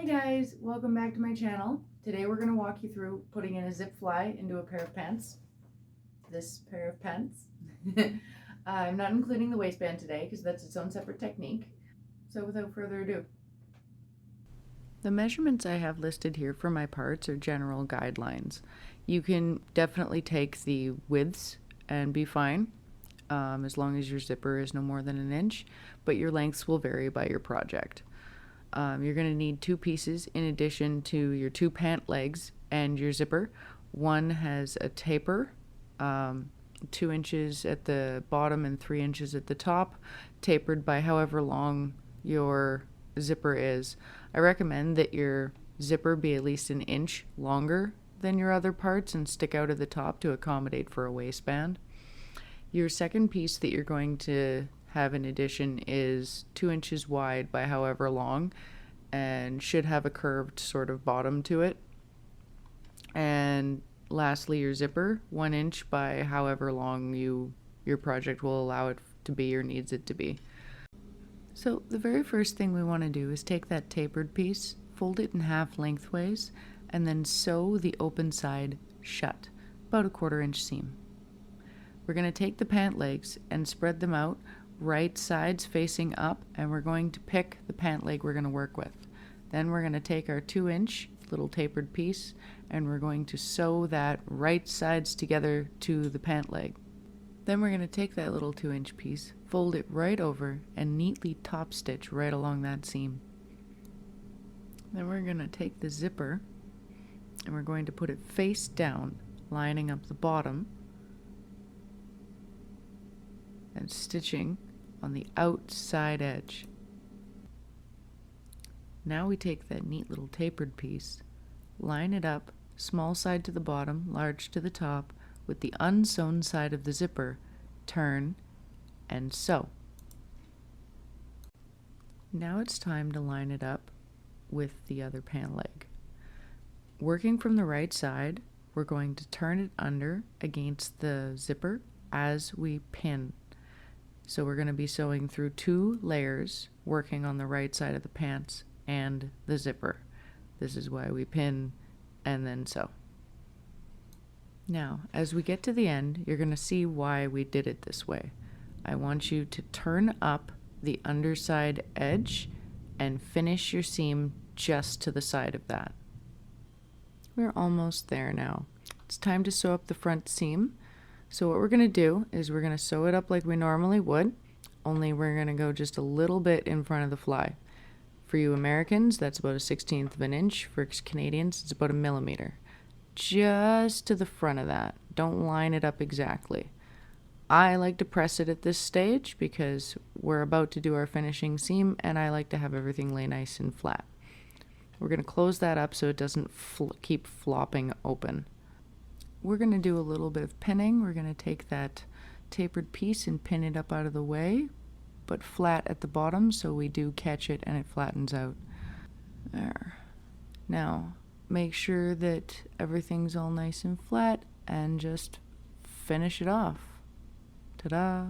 guys, welcome back to my channel. Today we're going to walk you through putting in a zip fly into a pair of pants. This pair of pants. I'm not including the waistband today because that's its own separate technique. So without further ado. The measurements I have listed here for my parts are general guidelines. You can definitely take the widths and be fine, as long as your zipper is no more than 1 inch, but your lengths will vary by your project. You're going to need 2 pieces in addition to your 2 pant legs and your zipper. One has a taper, 2 inches at the bottom and 3 inches at the top, tapered by however long your zipper is. I recommend that your zipper be at least 1 inch longer than your other parts and stick out at the top to accommodate for a waistband. Your second piece that you're going to have in addition is 2 inches wide by however long and should have a curved sort of bottom to it. And lastly, your zipper, 1 inch by however long your project will allow it to be or needs it to be. So the very first thing we want to do is take that tapered piece, fold it in half lengthways, and then sew the open side shut, about a 1/4 inch seam. We're going to take the pant legs and spread them out right sides facing up, and we're going to pick the pant leg we're going to work with. Then we're going to take our 2 inch little tapered piece and we're going to sew that right sides together to the pant leg. Then we're going to take that little 2 inch piece, fold it right over, and neatly top stitch right along that seam. Then we're going to take the zipper and we're going to put it face down, lining up the bottom and stitching on the outside edge. Now we take that neat little tapered piece, line it up, small side to the bottom, large to the top, with the unsewn side of the zipper, turn, and sew. Now it's time to line it up with the other pant leg. Working from the right side, we're going to turn it under against the zipper as we pin. So we're going to be sewing through 2 layers, working on the right side of the pants and the zipper. This is why we pin and then sew. Now, as we get to the end, you're going to see why we did it this way. I want you to turn up the underside edge and finish your seam just to the side of that. We're almost there now. It's time to sew up the front seam. So what we're going to do is we're going to sew it up like we normally would, only we're going to go just a little bit in front of the fly. For you Americans, that's about 1/16 of an inch. For Canadians, it's about 1 millimeter. Just to the front of that. Don't line it up exactly. I like to press it at this stage because we're about to do our finishing seam and I like to have everything lay nice and flat. We're going to close that up so it doesn't keep flopping open. We're going to do a little bit of pinning. We're going to take that tapered piece and pin it up out of the way, but flat at the bottom so we do catch it and it flattens out. There. Now, make sure that everything's all nice and flat and just finish it off. Ta-da!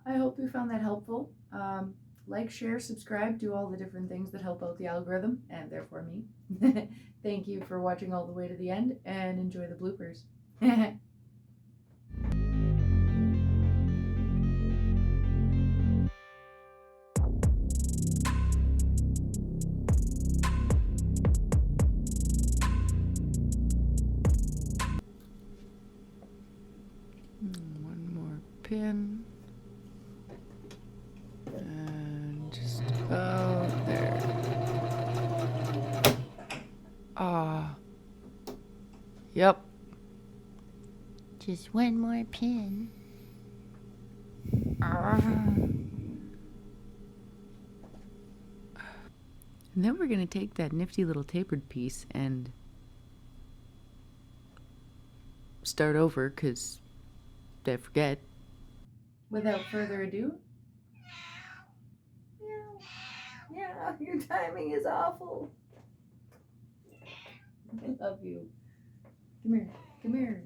I hope you found that helpful. Like, share, subscribe, do all the different things that help out the algorithm and therefore me. Thank you for watching all the way to the end and enjoy the bloopers. One more pin. And just about there. Yep. Just one more pin. And then we're going to take that nifty little tapered piece and start over because I forget. Without further ado. Yeah, your timing is awful. I love you. Come here. Come here.